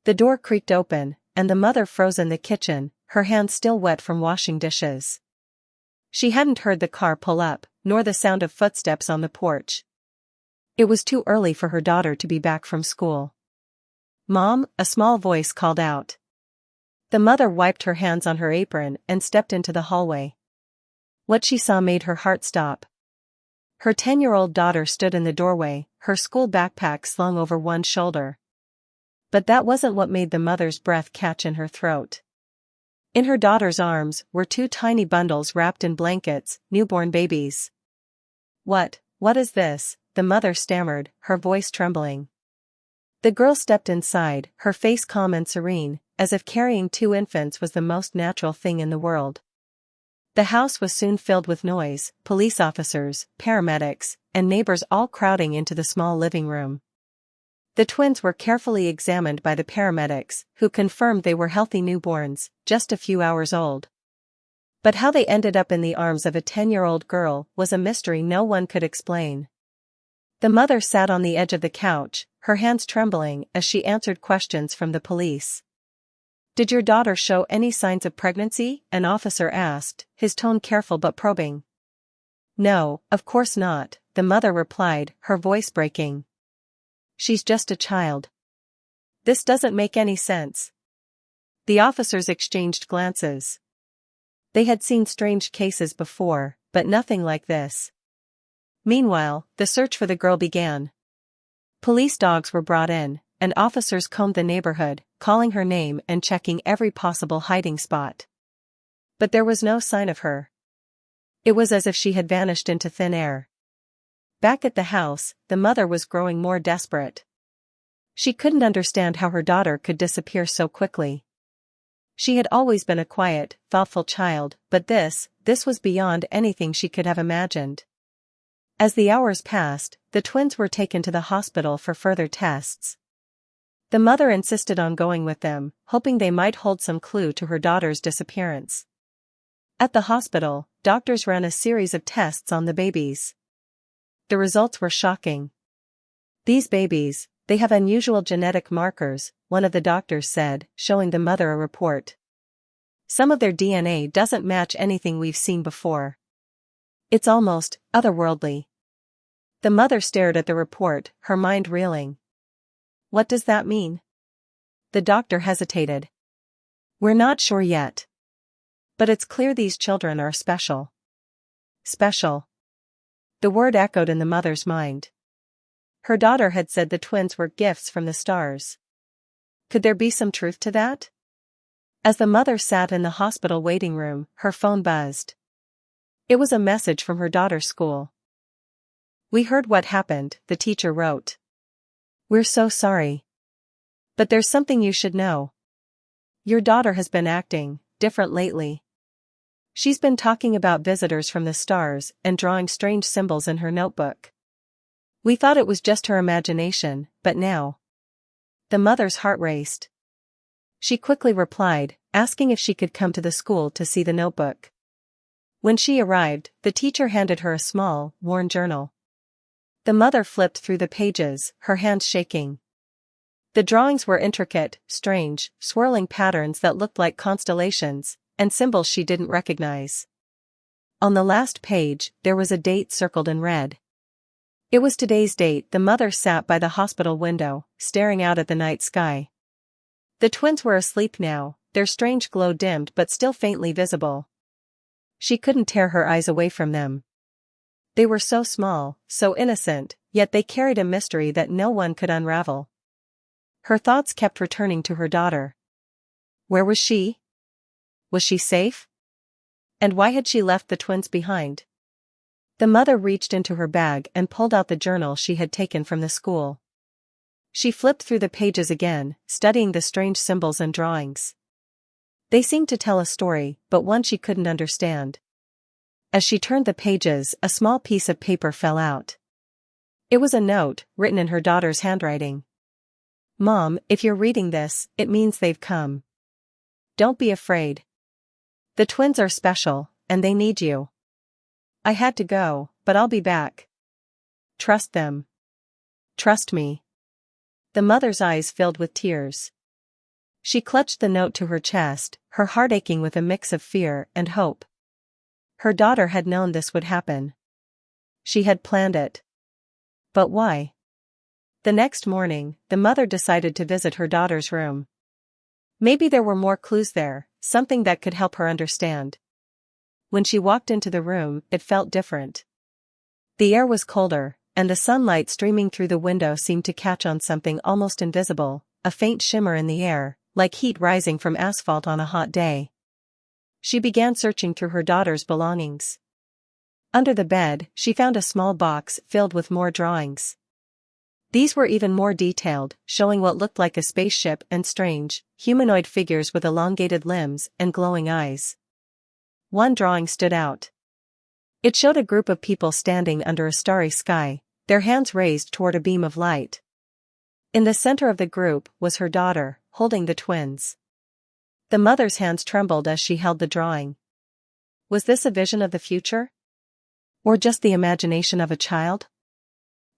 The door creaked open, and the mother froze in the kitchen, her hands still wet from washing dishes. She hadn't heard the car pull up, nor the sound of footsteps on the porch. It was too early for her daughter to be back from school. "Mom," a small voice called out. The mother wiped her hands on her apron and stepped into the hallway. What she saw made her heart stop. Her 10-year-old daughter stood in the doorway, her school backpack slung over one shoulder. But that wasn't what made the mother's breath catch in her throat. In her daughter's arms were two tiny bundles wrapped in blankets, newborn babies. What is this?" the mother stammered, her voice trembling. The girl stepped inside, her face calm and serene, as if carrying two infants was the most natural thing in the world. The house was soon filled with noise, police officers, paramedics, and neighbors all crowding into the small living room. The twins were carefully examined by the paramedics, who confirmed they were healthy newborns, just a few hours old. But how they ended up in the arms of a 10-year-old girl was a mystery no one could explain. The mother sat on the edge of the couch, her hands trembling as she answered questions from the police. "Did your daughter show any signs of pregnancy?" an officer asked, his tone careful but probing. "No, of course not," the mother replied, her voice breaking. "She's just a child." "This doesn't make any sense." The officers exchanged glances. They had seen strange cases before, but nothing like this. Meanwhile, the search for the girl began. Police dogs were brought in, and officers combed the neighborhood, calling her name and checking every possible hiding spot. But there was no sign of her. It was as if she had vanished into thin air. Back at the house, the mother was growing more desperate. She couldn't understand how her daughter could disappear so quickly. She had always been a quiet, thoughtful child, but this was beyond anything she could have imagined. As the hours passed, the twins were taken to the hospital for further tests. The mother insisted on going with them, hoping they might hold some clue to her daughter's disappearance. At the hospital, doctors ran a series of tests on the babies. The results were shocking. "These babies, they have unusual genetic markers," one of the doctors said, showing the mother a report. "Some of their DNA doesn't match anything we've seen before. It's almost otherworldly." The mother stared at the report, her mind reeling. "What does that mean?" The doctor hesitated. "We're not sure yet. But it's clear these children are special." Special. The word echoed in the mother's mind. Her daughter had said the twins were gifts from the stars. Could there be some truth to that? As the mother sat in the hospital waiting room, her phone buzzed. It was a message from her daughter's school. "We heard what happened," the teacher wrote. "We're so sorry. But there's something you should know. Your daughter has been acting different lately. She's been talking about visitors from the stars and drawing strange symbols in her notebook. We thought it was just her imagination, but now..." The mother's heart raced. She quickly replied, asking if she could come to the school to see the notebook. When she arrived, the teacher handed her a small, worn journal. The mother flipped through the pages, her hands shaking. The drawings were intricate, strange, swirling patterns that looked like constellations, and symbols she didn't recognize. On the last page, there was a date circled in red. It was today's date. The mother sat by the hospital window, staring out at the night sky. The twins were asleep now, their strange glow dimmed but still faintly visible. She couldn't tear her eyes away from them. They were so small, so innocent, yet they carried a mystery that no one could unravel. Her thoughts kept returning to her daughter. Where was she? Was she safe? And why had she left the twins behind? The mother reached into her bag and pulled out the journal she had taken from the school. She flipped through the pages again, studying the strange symbols and drawings. They seemed to tell a story, but one she couldn't understand. As she turned the pages, a small piece of paper fell out. It was a note, written in her daughter's handwriting. "Mom, if you're reading this, it means they've come. Don't be afraid. The twins are special, and they need you. I had to go, but I'll be back. Trust them. Trust me." The mother's eyes filled with tears. She clutched the note to her chest, her heart aching with a mix of fear and hope. Her daughter had known this would happen. She had planned it. But why? The next morning, the mother decided to visit her daughter's room. Maybe there were more clues there, something that could help her understand. When she walked into the room, it felt different. The air was colder, and the sunlight streaming through the window seemed to catch on something almost invisible, a faint shimmer in the air, like heat rising from asphalt on a hot day. She began searching through her daughter's belongings. Under the bed, she found a small box filled with more drawings. These were even more detailed, showing what looked like a spaceship and strange, humanoid figures with elongated limbs and glowing eyes. One drawing stood out. It showed a group of people standing under a starry sky, their hands raised toward a beam of light. In the center of the group was her daughter, holding the twins. The mother's hands trembled as she held the drawing. Was this a vision of the future? Or just the imagination of a child?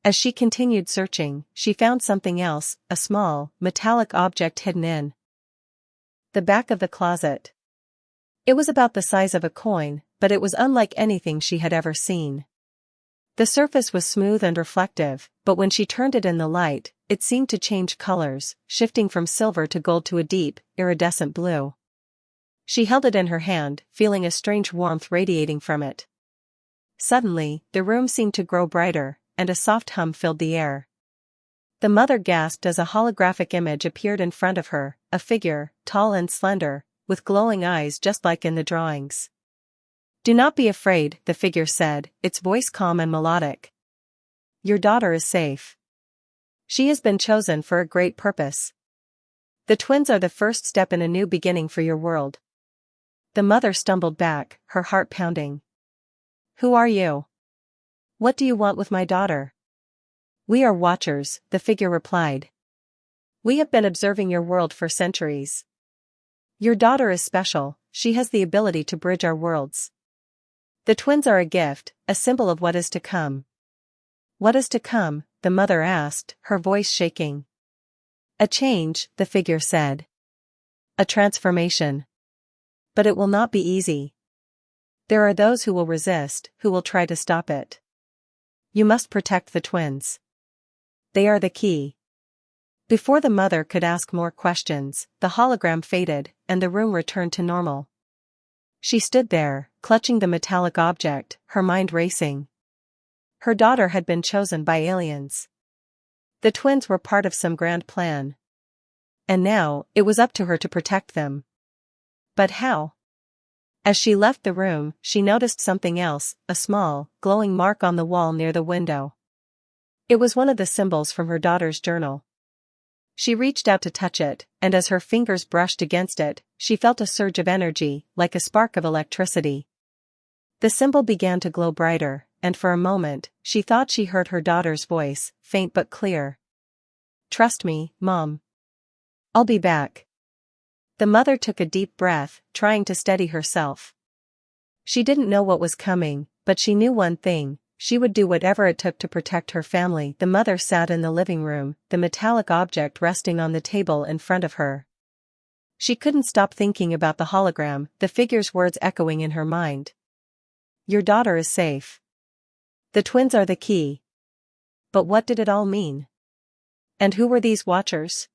As she continued searching, she found something else, a small, metallic object hidden in the back of the closet. It was about the size of a coin, but it was unlike anything she had ever seen. The surface was smooth and reflective, but when she turned it in the light, it seemed to change colors, shifting from silver to gold to a deep, iridescent blue. She held it in her hand, feeling a strange warmth radiating from it. Suddenly, the room seemed to grow brighter, and a soft hum filled the air. The mother gasped as a holographic image appeared in front of her, a figure, tall and slender, with glowing eyes just like in the drawings. "Do not be afraid," the figure said, its voice calm and melodic. "Your daughter is safe. She has been chosen for a great purpose. The twins are the first step in a new beginning for your world." The mother stumbled back, her heart pounding. "Who are you? What do you want with my daughter?" "We are watchers," the figure replied. "We have been observing your world for centuries. Your daughter is special, she has the ability to bridge our worlds. The twins are a gift, a symbol of what is to come." "What is to come?" the mother asked, her voice shaking. "A change," the figure said. "A transformation. But it will not be easy. There are those who will resist, who will try to stop it. You must protect the twins. They are the key." Before the mother could ask more questions, the hologram faded, and the room returned to normal. She stood there, clutching the metallic object, her mind racing. Her daughter had been chosen by aliens. The twins were part of some grand plan. And now, it was up to her to protect them. But how? As she left the room, she noticed something else, a small, glowing mark on the wall near the window. It was one of the symbols from her daughter's journal. She reached out to touch it, and as her fingers brushed against it, she felt a surge of energy, like a spark of electricity. The symbol began to glow brighter, and for a moment, she thought she heard her daughter's voice, faint but clear. "Trust me, Mom. I'll be back." The mother took a deep breath, trying to steady herself. She didn't know what was coming, but she knew one thing: she would do whatever it took to protect her family. The mother sat in the living room, the metallic object resting on the table in front of her. She couldn't stop thinking about the hologram, the figure's words echoing in her mind. Your daughter is safe. The twins are the key. But what did it all mean? And who were these watchers?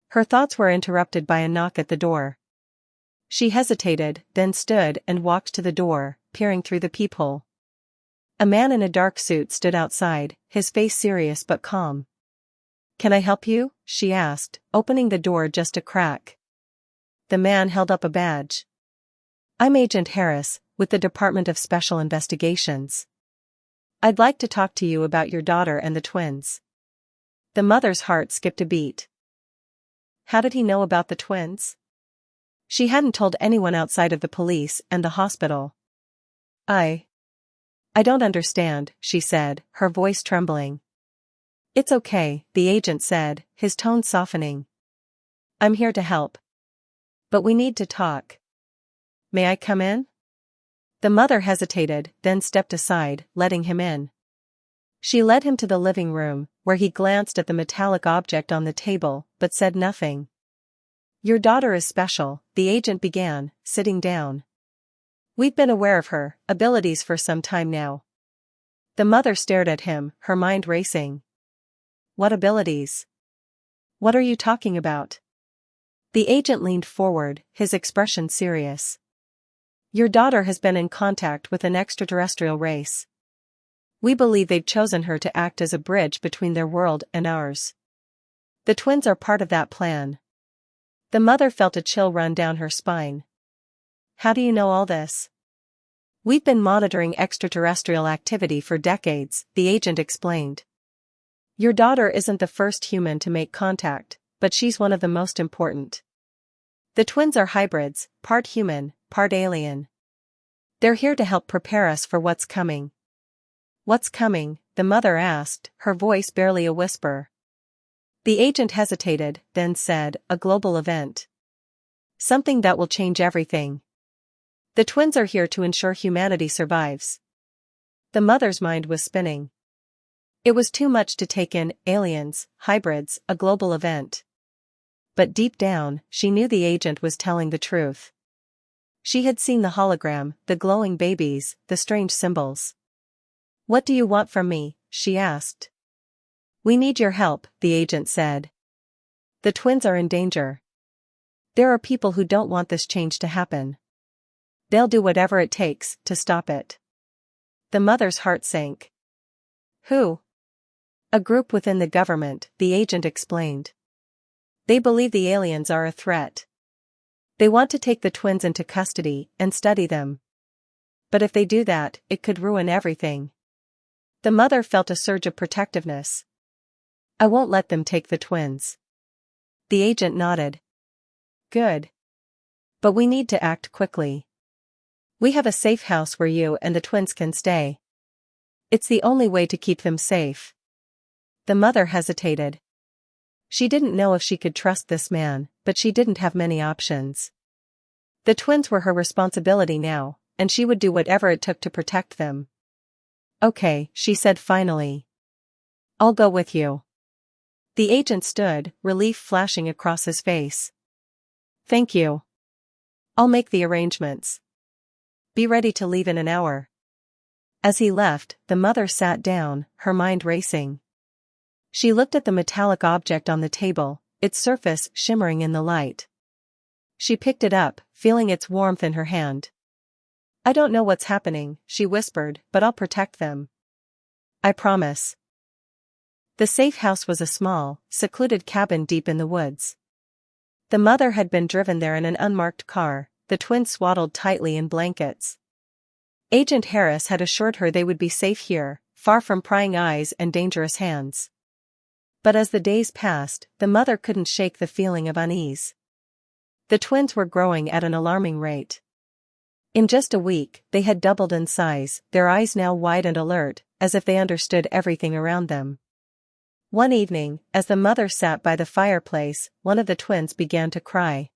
Her thoughts were interrupted by a knock at the door. She hesitated, then stood and walked to the door, peering through the peephole. A man in a dark suit stood outside, his face serious but calm. "Can I help you?" she asked, opening the door just a crack. The man held up a badge. "I'm Agent Harris, with the Department of Special Investigations. I'd like to talk to you about your daughter and the twins." The mother's heart skipped a beat. How did he know about the twins? She hadn't told anyone outside of the police and the hospital. I don't understand," she said, her voice trembling. "It's okay," the agent said, his tone softening. "I'm here to help. But we need to talk. May I come in?" The mother hesitated, then stepped aside, letting him in. She led him to the living room, where he glanced at the metallic object on the table, but said nothing. Your daughter is special, the agent began, sitting down. We've been aware of her abilities for some time now. The mother stared at him, her mind racing. What abilities? What are you talking about? The agent leaned forward, his expression serious. Your daughter has been in contact with an extraterrestrial race. We believe they've chosen her to act as a bridge between their world and ours. The twins are part of that plan. The mother felt a chill run down her spine. How do you know all this? We've been monitoring extraterrestrial activity for decades, the agent explained. Your daughter isn't the first human to make contact, but she's one of the most important. The twins are hybrids, part human, part alien. They're here to help prepare us for what's coming. What's coming? The mother asked, her voice barely a whisper. The agent hesitated, then said, a global event. Something that will change everything. The twins are here to ensure humanity survives. The mother's mind was spinning. It was too much to take in, aliens, hybrids, a global event. But deep down, she knew the agent was telling the truth. She had seen the hologram, the glowing babies, the strange symbols. What do you want from me? She asked. We need your help, the agent said. The twins are in danger. There are people who don't want this change to happen. They'll do whatever it takes to stop it. The mother's heart sank. Who? A group within the government, the agent explained. They believe the aliens are a threat. They want to take the twins into custody and study them. But if they do that, it could ruin everything. The mother felt a surge of protectiveness. I won't let them take the twins. The agent nodded. Good. But we need to act quickly. We have a safe house where you and the twins can stay. It's the only way to keep them safe. The mother hesitated. She didn't know if she could trust this man, but she didn't have many options. The twins were her responsibility now, and she would do whatever it took to protect them. Okay, she said finally. I'll go with you. The agent stood, relief flashing across his face. Thank you. I'll make the arrangements. Be ready to leave in an hour. As he left, the mother sat down, her mind racing. She looked at the metallic object on the table, its surface shimmering in the light. She picked it up, feeling its warmth in her hand. I don't know what's happening, she whispered, but I'll protect them. I promise. The safe house was a small, secluded cabin deep in the woods. The mother had been driven there in an unmarked car, the twins swaddled tightly in blankets. Agent Harris had assured her they would be safe here, far from prying eyes and dangerous hands. But as the days passed, the mother couldn't shake the feeling of unease. The twins were growing at an alarming rate. In just a week, they had doubled in size, their eyes now wide and alert, as if they understood everything around them. One evening, as the mother sat by the fireplace, one of the twins began to cry.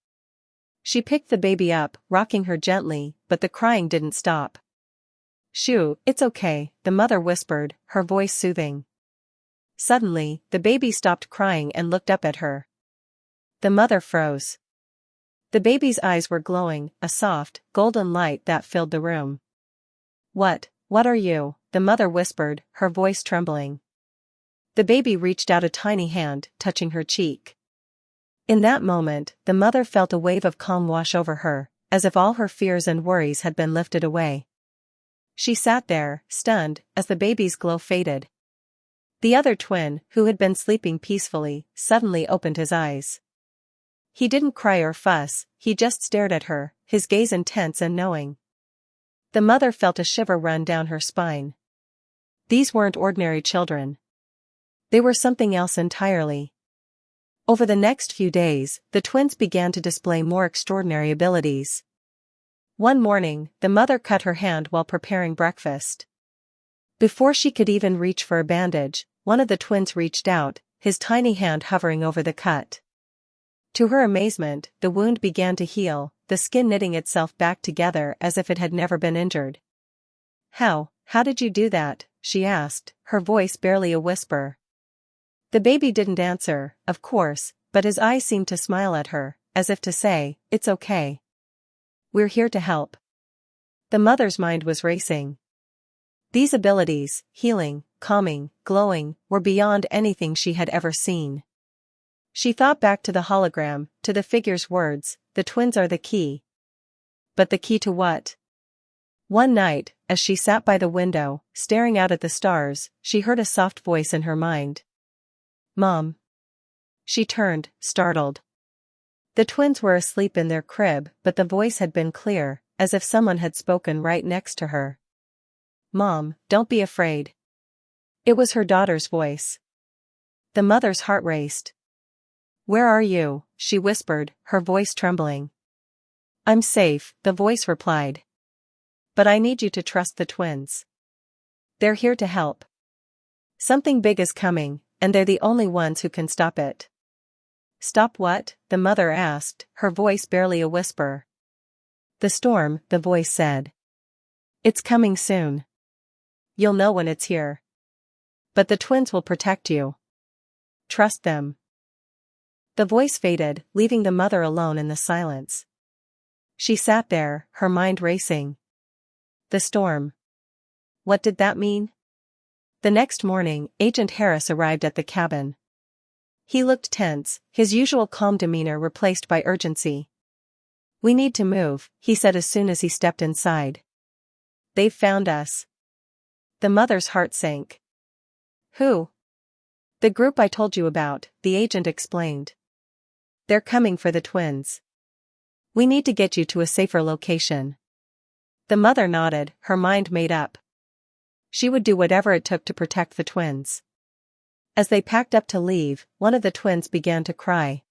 She picked the baby up, rocking her gently, but the crying didn't stop. Shoo, it's okay, the mother whispered, her voice soothing. Suddenly, the baby stopped crying and looked up at her. The mother froze. The baby's eyes were glowing, a soft, golden light that filled the room. What are you? The mother whispered, her voice trembling. The baby reached out a tiny hand, touching her cheek. In that moment, the mother felt a wave of calm wash over her, as if all her fears and worries had been lifted away. She sat there, stunned, as the baby's glow faded. The other twin, who had been sleeping peacefully, suddenly opened his eyes. He didn't cry or fuss, he just stared at her, his gaze intense and knowing. The mother felt a shiver run down her spine. These weren't ordinary children. They were something else entirely. Over the next few days, the twins began to display more extraordinary abilities. One morning, the mother cut her hand while preparing breakfast. Before she could even reach for a bandage, one of the twins reached out, his tiny hand hovering over the cut. To her amazement, the wound began to heal, the skin knitting itself back together as if it had never been injured. How did you do that? She asked, her voice barely a whisper. The baby didn't answer, of course, but his eyes seemed to smile at her, as if to say, "It's okay. We're here to help." The mother's mind was racing. These abilities, healing, calming, glowing, were beyond anything she had ever seen. She thought back to the hologram, to the figure's words, "The twins are the key." But the key to what? One night, as she sat by the window, staring out at the stars, she heard a soft voice in her mind. "Mom." She turned, startled. The twins were asleep in their crib, but the voice had been clear, as if someone had spoken right next to her. "Mom, don't be afraid." It was her daughter's voice. The mother's heart raced. "Where are you?" she whispered, her voice trembling. "I'm safe," the voice replied. "But I need you to trust the twins. They're here to help. Something big is coming, and they're the only ones who can stop it." "Stop what?" the mother asked, her voice barely a whisper. "The storm," the voice said. "It's coming soon. You'll know when it's here. But the twins will protect you. Trust them." The voice faded, leaving the mother alone in the silence. She sat there, her mind racing. The storm. What did that mean? The next morning, Agent Harris arrived at the cabin. He looked tense, his usual calm demeanor replaced by urgency. "We need to move," he said as soon as he stepped inside. "They've found us." The mother's heart sank. "Who?" "The group I told you about," the agent explained. "They're coming for the twins. We need to get you to a safer location." The mother nodded, her mind made up. She would do whatever it took to protect the twins. As they packed up to leave, one of the twins began to cry.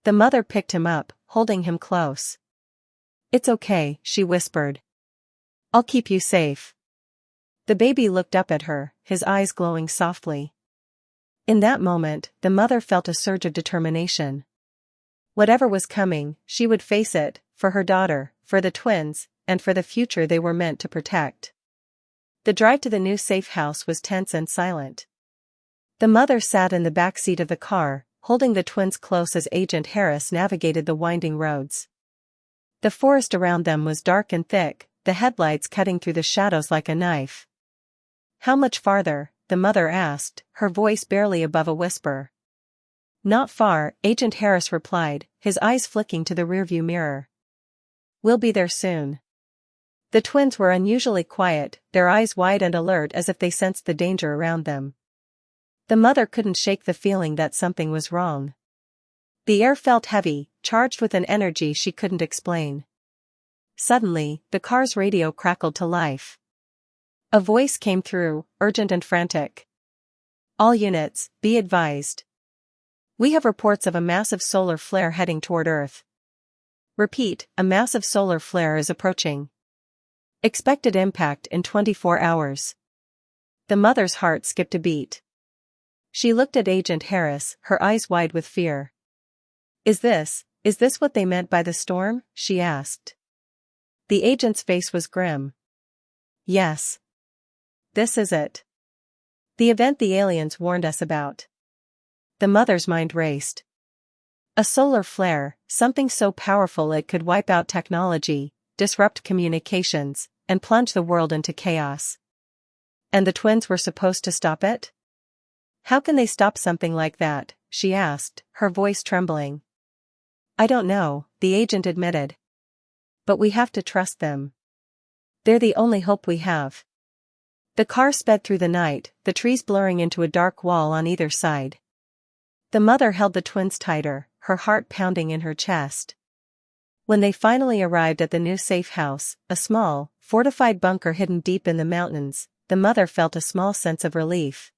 The mother picked him up, holding him close. "It's okay," she whispered. "I'll keep you safe." The baby looked up at her, his eyes glowing softly. In that moment, the mother felt a surge of determination. Whatever was coming, she would face it, for her daughter, for the twins, and for the future they were meant to protect. The drive to the new safe house was tense and silent. The mother sat in the back seat of the car, holding the twins close as Agent Harris navigated the winding roads. The forest around them was dark and thick, the headlights cutting through the shadows like a knife. "How much farther?" the mother asked, her voice barely above a whisper. "Not far," Agent Harris replied, his eyes flicking to the rearview mirror. "We'll be there soon." The twins were unusually quiet, their eyes wide and alert as if they sensed the danger around them. The mother couldn't shake the feeling that something was wrong. The air felt heavy, charged with an energy she couldn't explain. Suddenly, the car's radio crackled to life. A voice came through, urgent and frantic. "All units, be advised. We have reports of a massive solar flare heading toward Earth. Repeat, a massive solar flare is approaching. Expected impact in 24 hours. The mother's heart skipped a beat. She looked at Agent Harris, her eyes wide with fear. Is this what they meant by the storm?" she asked. The agent's face was grim. "Yes. This is it. The event the aliens warned us about." The mother's mind raced. A solar flare, something so powerful it could wipe out technology, disrupt communications, and plunge the world into chaos. And the twins were supposed to stop it? "How can they stop something like that?" she asked, her voice trembling. "I don't know," the agent admitted. "But we have to trust them. They're the only hope we have." The car sped through the night, the trees blurring into a dark wall on either side. The mother held the twins tighter, her heart pounding in her chest. When they finally arrived at the new safe house, a small, fortified bunker hidden deep in the mountains, the mother felt a small sense of relief.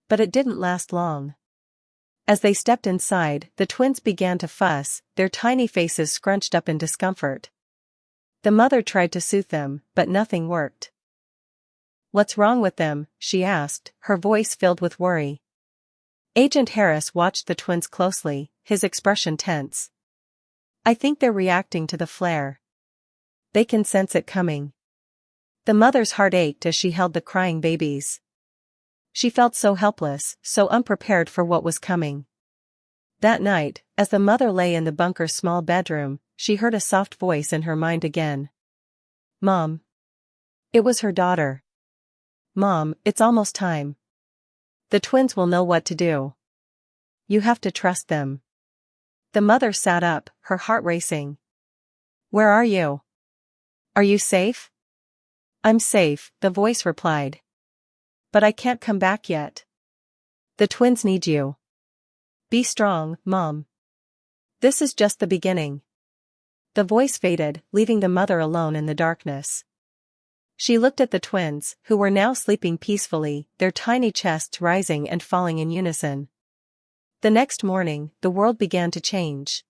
But it didn't last long. As they stepped inside, the twins began to fuss, their tiny faces scrunched up in discomfort. The mother tried to soothe them, but nothing worked. "What's wrong with them?" she asked, her voice filled with worry. Agent Harris watched the twins closely, his expression tense. "I think they're reacting to the flare. They can sense it coming." The mother's heart ached as she held the crying babies. She felt so helpless, so unprepared for what was coming. That night, as the mother lay in the bunker's small bedroom, she heard a soft voice in her mind again. Mom. It was her daughter. Mom, it's almost time. The twins will know what to do. You have to trust them. The mother sat up, her heart racing. Where are you? Are you safe? I'm safe, the voice replied. But I can't come back yet. The twins need you. Be strong, Mom. This is just the beginning. The voice faded, leaving the mother alone in the darkness. She looked at the twins, who were now sleeping peacefully, their tiny chests rising and falling in unison. The next morning, the world began to change.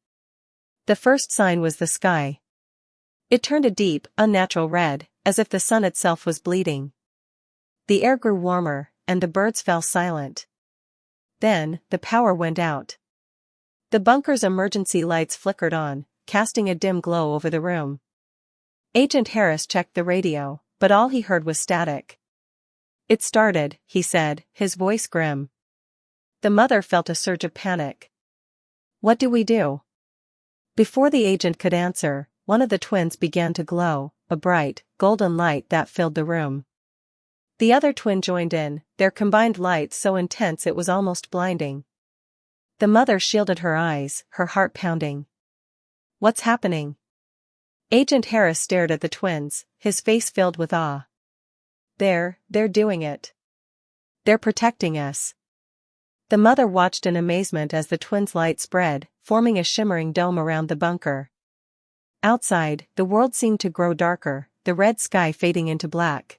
The first sign was the sky. It turned a deep, unnatural red, as if the sun itself was bleeding. The air grew warmer, and the birds fell silent. Then, the power went out. The bunker's emergency lights flickered on, casting a dim glow over the room. Agent Harris checked the radio, but all he heard was static. It started, he said, his voice grim. The mother felt a surge of panic. What do we do? Before the agent could answer, one of the twins began to glow, a bright, golden light that filled the room. The other twin joined in, their combined light so intense it was almost blinding. The mother shielded her eyes, her heart pounding. What's happening? Agent Harris stared at the twins, his face filled with awe. They're doing it. They're protecting us. The mother watched in amazement as the twins' light spread, forming a shimmering dome around the bunker. Outside, the world seemed to grow darker, the red sky fading into black.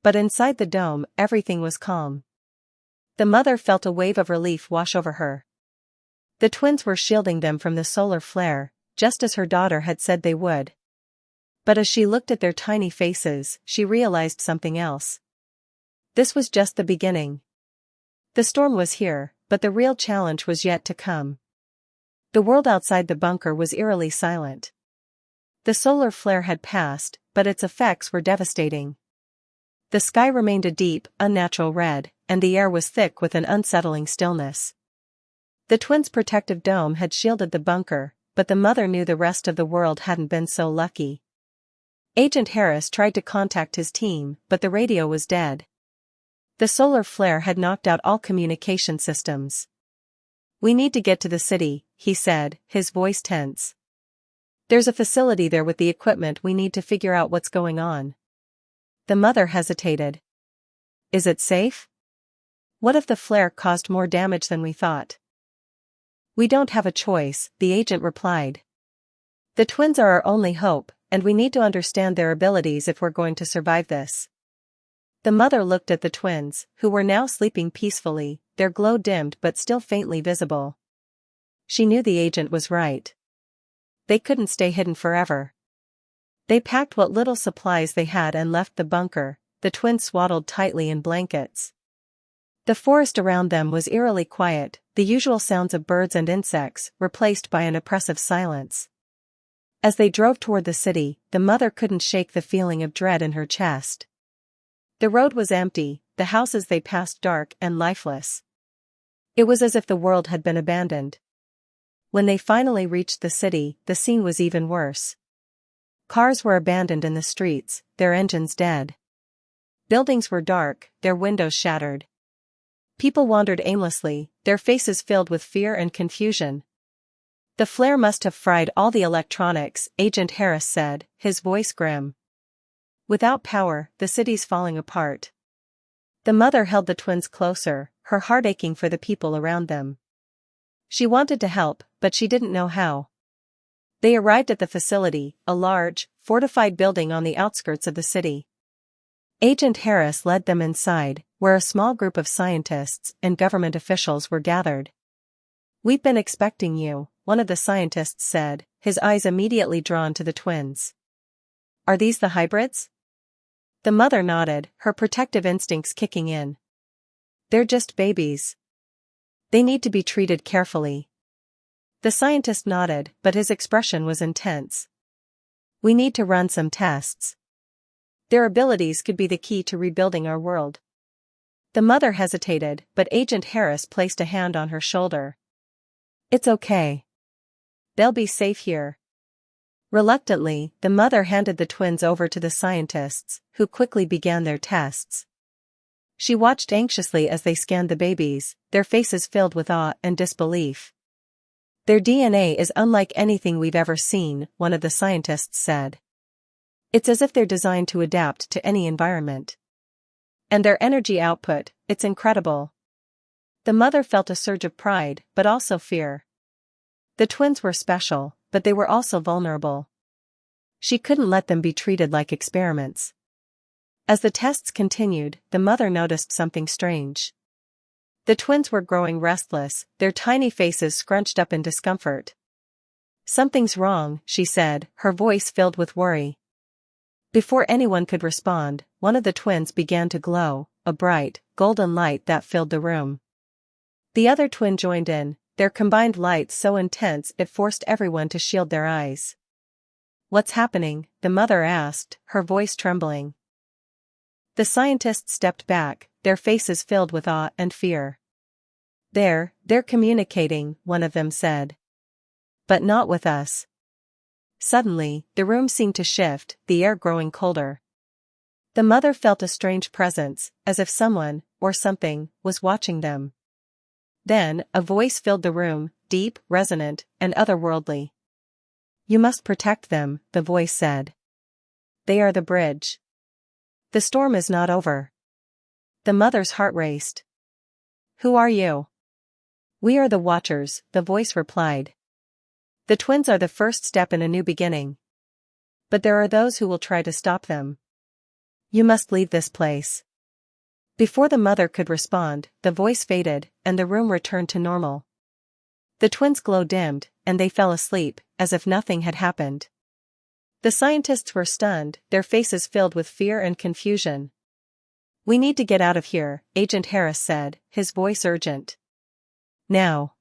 But inside the dome, everything was calm. The mother felt a wave of relief wash over her. The twins were shielding them from the solar flare, just as her daughter had said they would. But as she looked at their tiny faces, she realized something else. This was just the beginning. The storm was here, but the real challenge was yet to come. The world outside the bunker was eerily silent. The solar flare had passed, but its effects were devastating. The sky remained a deep, unnatural red, and the air was thick with an unsettling stillness. The twins' protective dome had shielded the bunker, but the mother knew the rest of the world hadn't been so lucky. Agent Harris tried to contact his team, but the radio was dead. The solar flare had knocked out all communication systems. We need to get to the city, he said, his voice tense. There's a facility there with the equipment we need to figure out what's going on. The mother hesitated. Is it safe? What if the flare caused more damage than we thought? We don't have a choice, the agent replied. The twins are our only hope, and we need to understand their abilities if we're going to survive this. The mother looked at the twins, who were now sleeping peacefully, their glow dimmed but still faintly visible. She knew the agent was right. They couldn't stay hidden forever. They packed what little supplies they had and left the bunker, the twins swaddled tightly in blankets. The forest around them was eerily quiet, the usual sounds of birds and insects replaced by an oppressive silence. As they drove toward the city, the mother couldn't shake the feeling of dread in her chest. The road was empty, the houses they passed dark and lifeless. It was as if the world had been abandoned. When they finally reached the city, the scene was even worse. Cars were abandoned in the streets, their engines dead. Buildings were dark, their windows shattered. People wandered aimlessly, their faces filled with fear and confusion. The flare must have fried all the electronics, Agent Harris said, his voice grim. Without power, the city's falling apart. The mother held the twins closer, her heart aching for the people around them. She wanted to help, but she didn't know how. They arrived at the facility, a large, fortified building on the outskirts of the city. Agent Harris led them inside, where a small group of scientists and government officials were gathered. We've been expecting you, one of the scientists said, his eyes immediately drawn to the twins. Are these the hybrids? The mother nodded, her protective instincts kicking in. They're just babies. They need to be treated carefully. The scientist nodded, but his expression was intense. We need to run some tests. Their abilities could be the key to rebuilding our world. The mother hesitated, but Agent Harris placed a hand on her shoulder. It's okay. They'll be safe here. Reluctantly, the mother handed the twins over to the scientists, who quickly began their tests. She watched anxiously as they scanned the babies, their faces filled with awe and disbelief. Their DNA is unlike anything we've ever seen, one of the scientists said. It's as if they're designed to adapt to any environment. And their energy output, it's incredible. The mother felt a surge of pride, but also fear. The twins were special, but they were also vulnerable. She couldn't let them be treated like experiments. As the tests continued, the mother noticed something strange. The twins were growing restless, their tiny faces scrunched up in discomfort. "Something's wrong," she said, her voice filled with worry. Before anyone could respond, one of the twins began to glow, a bright, golden light that filled the room. The other twin joined in, their combined light so intense it forced everyone to shield their eyes. "What's happening?" the mother asked, her voice trembling. The scientists stepped back, their faces filled with awe and fear. They're communicating," one of them said. "But not with us." Suddenly, the room seemed to shift, the air growing colder. The mother felt a strange presence, as if someone, or something, was watching them. Then, a voice filled the room, deep, resonant, and otherworldly. "You must protect them," the voice said. "They are the bridge. The storm is not over." The mother's heart raced. "Who are you?" "We are the Watchers," the voice replied. "The twins are the first step in a new beginning. But there are those who will try to stop them. You must leave this place." Before the mother could respond, the voice faded, and the room returned to normal. The twins' glow dimmed, and they fell asleep, as if nothing had happened. The scientists were stunned, their faces filled with fear and confusion. "We need to get out of here," Agent Harris said, his voice urgent. "Now."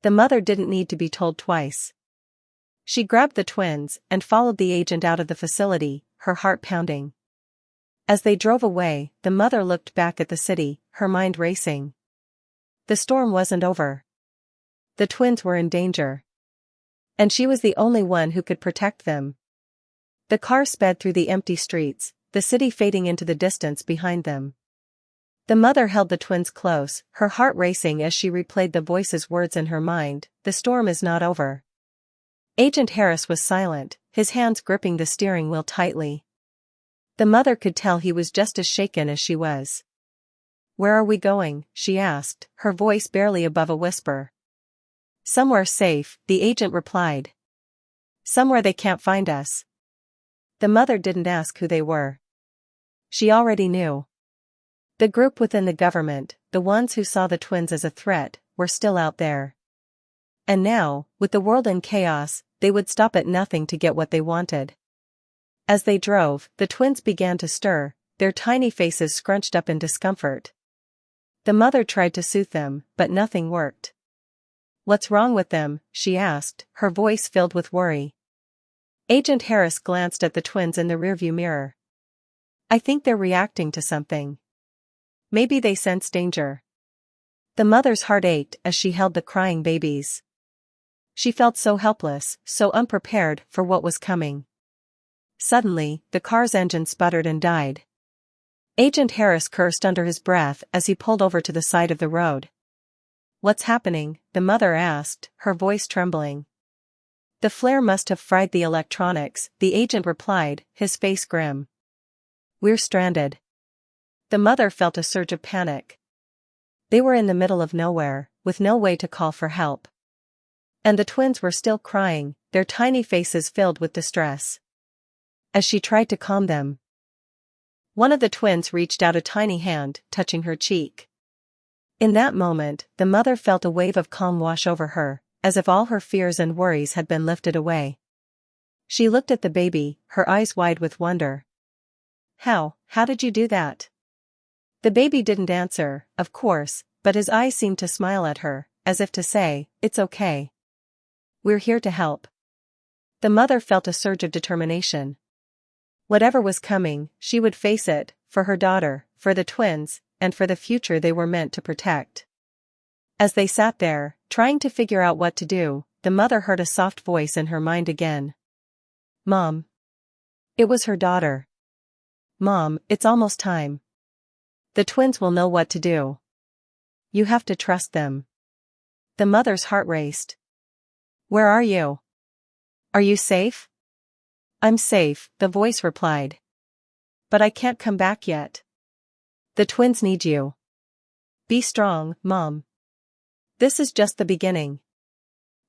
The mother didn't need to be told twice. She grabbed the twins and followed the agent out of the facility, her heart pounding. As they drove away, the mother looked back at the city, her mind racing. The storm wasn't over. The twins were in danger. And she was the only one who could protect them. The car sped through the empty streets, the city fading into the distance behind them. The mother held the twins close, her heart racing as she replayed the voice's words in her mind, "The storm is not over." Agent Harris was silent, his hands gripping the steering wheel tightly. The mother could tell he was just as shaken as she was. "Where are we going?" she asked, her voice barely above a whisper. "Somewhere safe," the agent replied. "Somewhere they can't find us." The mother didn't ask who they were. She already knew. The group within the government, the ones who saw the twins as a threat, were still out there. And now, with the world in chaos, they would stop at nothing to get what they wanted. As they drove, the twins began to stir, their tiny faces scrunched up in discomfort. The mother tried to soothe them, but nothing worked. "What's wrong with them?" she asked, her voice filled with worry. Agent Harris glanced at the twins in the rearview mirror. "I think they're reacting to something. Maybe they sense danger." The mother's heart ached as she held the crying babies. She felt so helpless, so unprepared for what was coming. Suddenly, the car's engine sputtered and died. Agent Harris cursed under his breath as he pulled over to the side of the road. "What's happening?" the mother asked, her voice trembling. "The flare must have fried the electronics," the agent replied, his face grim. "We're stranded." The mother felt a surge of panic. They were in the middle of nowhere, with no way to call for help. And the twins were still crying, their tiny faces filled with distress. As she tried to calm them, one of the twins reached out a tiny hand, touching her cheek. In that moment, the mother felt a wave of calm wash over her, as if all her fears and worries had been lifted away. She looked at the baby, her eyes wide with wonder. How did you do that?" The baby didn't answer, of course, but his eyes seemed to smile at her, as if to say, "It's okay. We're here to help." The mother felt a surge of determination. Whatever was coming, she would face it, for her daughter, for the twins, and for the future they were meant to protect. As they sat there, trying to figure out what to do, the mother heard a soft voice in her mind again. Mom. It was her daughter. Mom, it's almost time. The twins will know what to do. You have to trust them. The mother's heart raced. Where are you? Are you safe? I'm safe, the voice replied. But I can't come back yet. The twins need you. Be strong, Mom. This is just the beginning.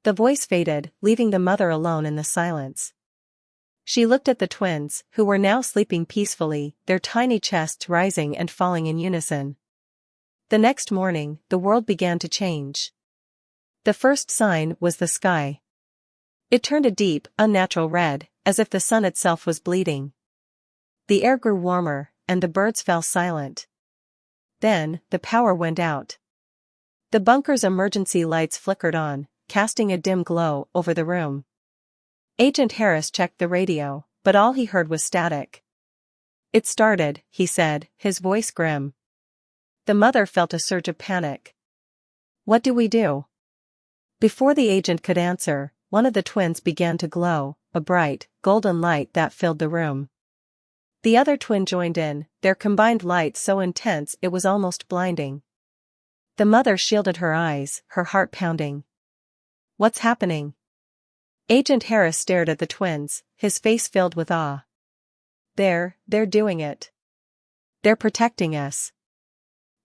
The voice faded, leaving the mother alone in the silence. She looked at the twins, who were now sleeping peacefully, their tiny chests rising and falling in unison. The next morning, the world began to change. The first sign was the sky. It turned a deep, unnatural red, as if the sun itself was bleeding. The air grew warmer, and the birds fell silent. Then, the power went out. The bunker's emergency lights flickered on, casting a dim glow over the room. Agent Harris checked the radio, but all he heard was static. It started, he said, his voice grim. The mother felt a surge of panic. What do we do? Before the agent could answer, one of the twins began to glow, a bright, golden light that filled the room. The other twin joined in, their combined light so intense it was almost blinding. The mother shielded her eyes, her heart pounding. What's happening? Agent Harris stared at the twins, his face filled with awe. They're doing it. They're protecting us.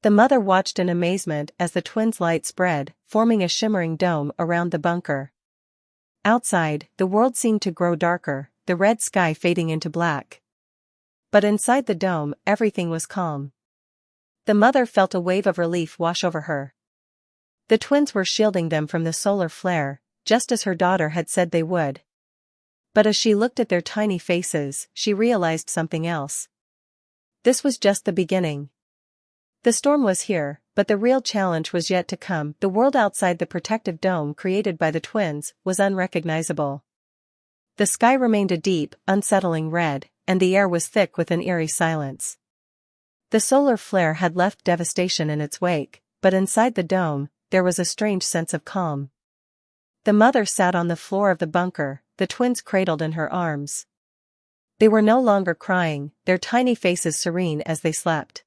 The mother watched in amazement as the twins' light spread, forming a shimmering dome around the bunker. Outside, the world seemed to grow darker, the red sky fading into black. But inside the dome, everything was calm. The mother felt a wave of relief wash over her. The twins were shielding them from the solar flare, just as her daughter had said they would. But as she looked at their tiny faces, she realized something else. This was just the beginning. The storm was here, but the real challenge was yet to come. The world outside the protective dome created by the twins was unrecognizable. The sky remained a deep, unsettling red, and the air was thick with an eerie silence. The solar flare had left devastation in its wake, but inside the dome, there was a strange sense of calm. The mother sat on the floor of the bunker, the twins cradled in her arms. They were no longer crying, their tiny faces serene as they slept.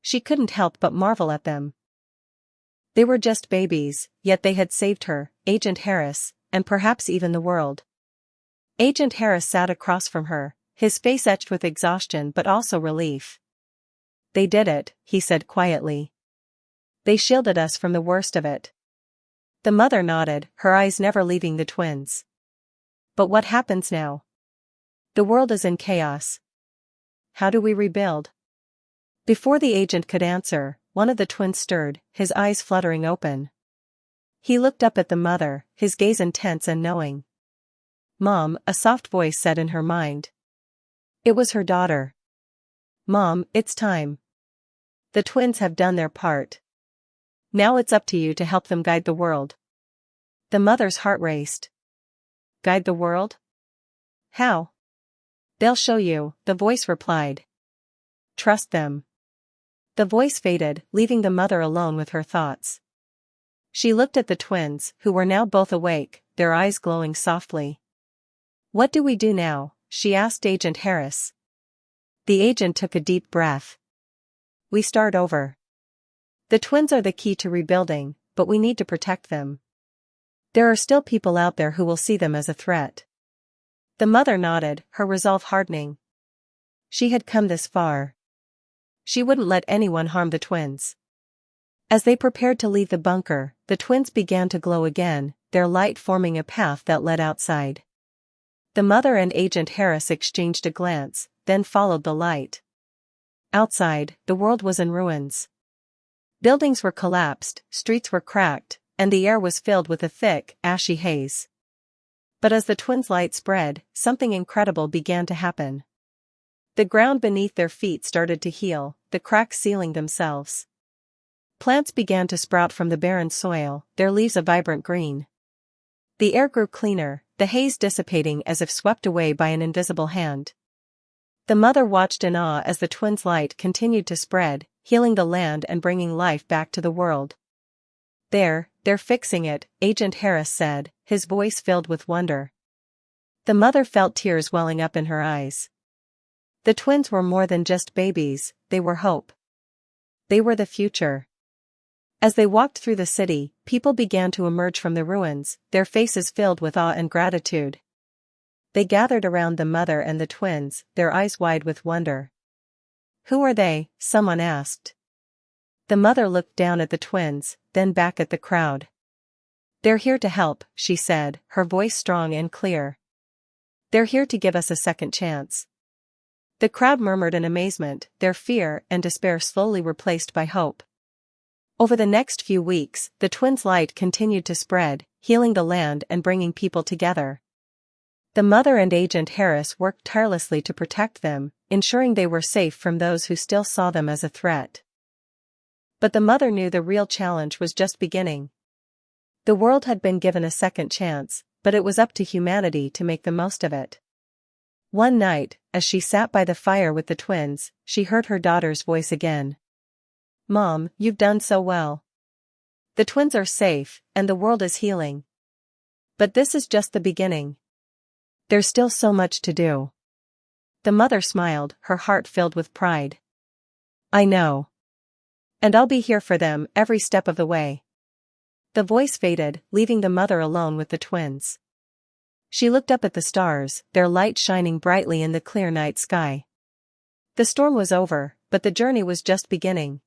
She couldn't help but marvel at them. They were just babies, yet they had saved her, Agent Harris, and perhaps even the world. Agent Harris sat across from her, his face etched with exhaustion but also relief. They did it, he said quietly. They shielded us from the worst of it. The mother nodded, her eyes never leaving the twins. But what happens now? The world is in chaos. How do we rebuild? Before the agent could answer, one of the twins stirred, his eyes fluttering open. He looked up at the mother, his gaze intense and knowing. Mom, a soft voice said in her mind. It was her daughter. Mom, it's time. The twins have done their part. Now it's up to you to help them guide the world. The mother's heart raced. Guide the world? How? They'll show you, the voice replied. Trust them. The voice faded, leaving the mother alone with her thoughts. She looked at the twins, who were now both awake, their eyes glowing softly. What do we do now? She asked Agent Harris. The agent took a deep breath. We start over. The twins are the key to rebuilding, but we need to protect them. There are still people out there who will see them as a threat. The mother nodded, her resolve hardening. She had come this far. She wouldn't let anyone harm the twins. As they prepared to leave the bunker, the twins began to glow again, their light forming a path that led outside. The mother and Agent Harris exchanged a glance, then followed the light. Outside, the world was in ruins. Buildings were collapsed, streets were cracked, and the air was filled with a thick, ashy haze. But as the twins' light spread, something incredible began to happen. The ground beneath their feet started to heal, the cracks sealing themselves. Plants began to sprout from the barren soil, their leaves a vibrant green. The air grew cleaner, the haze dissipating as if swept away by an invisible hand. The mother watched in awe as the twins' light continued to spread, healing the land and bringing life back to the world. They're fixing it," Agent Harris said, his voice filled with wonder. The mother felt tears welling up in her eyes. The twins were more than just babies, they were hope. They were the future. As they walked through the city, people began to emerge from the ruins, their faces filled with awe and gratitude. They gathered around the mother and the twins, their eyes wide with wonder. "Who are they?" someone asked. The mother looked down at the twins, then back at the crowd. "They're here to help," she said, her voice strong and clear. "They're here to give us a second chance." The crowd murmured in amazement, their fear and despair slowly replaced by hope. Over the next few weeks, the twins' light continued to spread, healing the land and bringing people together. The mother and Agent Harris worked tirelessly to protect them, ensuring they were safe from those who still saw them as a threat. But the mother knew the real challenge was just beginning. The world had been given a second chance, but it was up to humanity to make the most of it. One night, as she sat by the fire with the twins, she heard her daughter's voice again. "Mom, you've done so well. The twins are safe, and the world is healing. But this is just the beginning. There's still so much to do." The mother smiled, her heart filled with pride. "I know. And I'll be here for them every step of the way." The voice faded, leaving the mother alone with the twins. She looked up at the stars, their light shining brightly in the clear night sky. The storm was over, but the journey was just beginning.